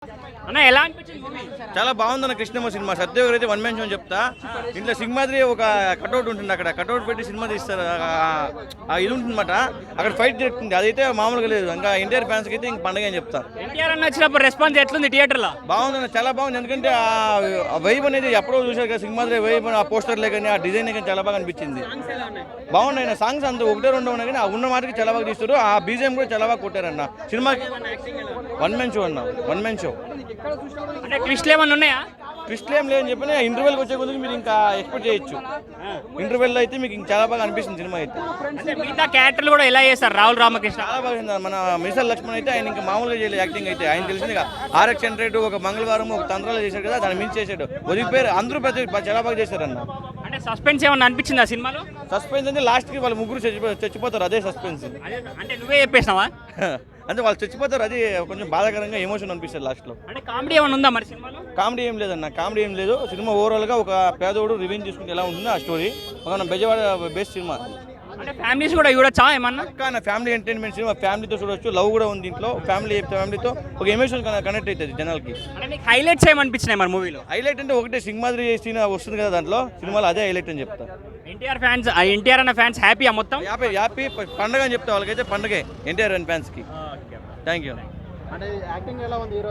అన్న ఎలా అనిపించింది మూవీ? చాలా బాగుందన్న కృష్ణమ్మ సినిమా. సత్యవర్ అయితే వన్ మ్యాన్ షో అని చెప్తా. ఇంట్లో సింహాద్రి ఒక కట్అవుట్ ఉంటుంది, అక్కడ కట్అవుట్ పెట్టి సినిమా తీస్తారు. ఆ ఇది ఉంటుందన్నమాట, అక్కడ ఫైట్ జరుగుతుంది. అదైతే మామూలుగా లేదు. ఇంకా ఎన్టీఆర్ ఫ్యాన్స్కి అయితే ఇంక పండుగ అని చెప్తా. ఎన్టీఆర్ అన్న వచ్చినప్పుడు రెస్పాన్స్ ఎట్లుంది థియేటర్లో? బాగుందన్న, చాలా బాగుంది. ఎందుకంటే ఆ వైబ్ అనేది ఎప్పుడో చూసారు కదా, సింహాద్రి వైబ్, ఆ పోస్టర్లే కానీ ఆ డిజైన్ కానీ చాలా బాగా అనిపించింది. బాగున్నాయి సాంగ్స్, అంత ఒకటే రెండు ఉన్నాయి కానీ ఆ ఉన్న మాటకి చాలా బాగా తీస్తారు. ఆ బీజిఎం కూడా చాలా బాగా కొట్టారన్న. సినిమాకి వన్ మ్యాన్ షో అన్న, వన్ మ్యాన్ షో. అంటే ట్విస్ట్లు ఏమన్నా ఉన్నాయా? ట్విస్ట్లు ఏం లేదని చెప్పిన ఇంటర్వెల్కి వచ్చే కొద్దికి మీరు ఇంకా ఎక్స్పెక్ట్ చేయొచ్చు. ఇంటర్వెల్లో అయితే మీకు ఇంకా చాలా బాగా అనిపిస్తుంది సినిమా అయితే. అంటే మిగతా క్యారెక్టర్లు కూడా ఎలా చేస్తారు? రాహుల్ రామకృష్ణ చాలా బాగా చేశారు. మన మిసల్ లక్ష్మణ్ అయితే ఆయన ఇంకా మామూలుగా చేయలేదు యాక్టింగ్ అయితే. ఆయన తెలిసింది ఆర్ఎక్స్ హండ్రెడ్ ఒక మంగళవారం ఒక తంత్రాలు చేశాడు కదా, దాన్ని మించి చేశాడు. ఒదిగిపోయారు అందరూ, చాలా బాగా చేశారన్న. అంటే సస్పెన్స్ ఏమన్నా అనిపించింది ఆ సినిమాలో? సస్పెన్స్ అంటే లాస్ట్కి వాళ్ళు ముగ్గురు చచ్చిపోతారు, అదే సస్పెన్స్. అంటే నువ్వే చెప్పేసినావా? అంటే వాళ్ళు చచ్చిపోతారు, అది కొంచెం బాధాకరంగా ఎమోషన్ అనిపిస్తుంది లాస్ట్లో. అంటే కామెడీ ఏమైనా ఉందా మరి సినిమాలో? కామెడీ ఏం లేదన్న, కామెడీ ఏం లేదు. సినిమా ఓవరాల్గా ఒక పేదోడు రివెంజ్ చేసుకుంటే ఎలా ఉంటుందో ఆ స్టోరీ. ఒక బెజవాడ బేస్ట్ సినిమా. అంటే ఫ్యామిలీస్ కూడా చూడొచ్చా ఏమన్నా? కానీ ఫ్యామిలీ ఎంటర్టైన్మెంట్ సినిమా, ఫ్యామిలీతో చూడొచ్చు. లవ్ కూడా ఉంది దీంట్లో. ఫ్యామిలీతో ఒక ఎమోషన్ కనెక్ట్ అవుతుంది జనాలకి. అంటే నీకు హైలైట్స్ ఏమనిపించినాయి మరి మూవీలో? హైలైట్ అంటే ఒకటే సింహాద్రి సీన్ వస్తుంది కదా దాంట్లో, సినిమాలో అదే హైలైట్ అని చెప్తా. ఎన్టీఆర్ అన్న ఫ్యాన్స్ హ్యాపీయా మొత్తం? హ్యాపీ పండగ అని చెప్తా. వాళ్ళకైతే పండగే ఎన్టీఆర్ అండ్ ఫ్యాన్స్కి. Thank you.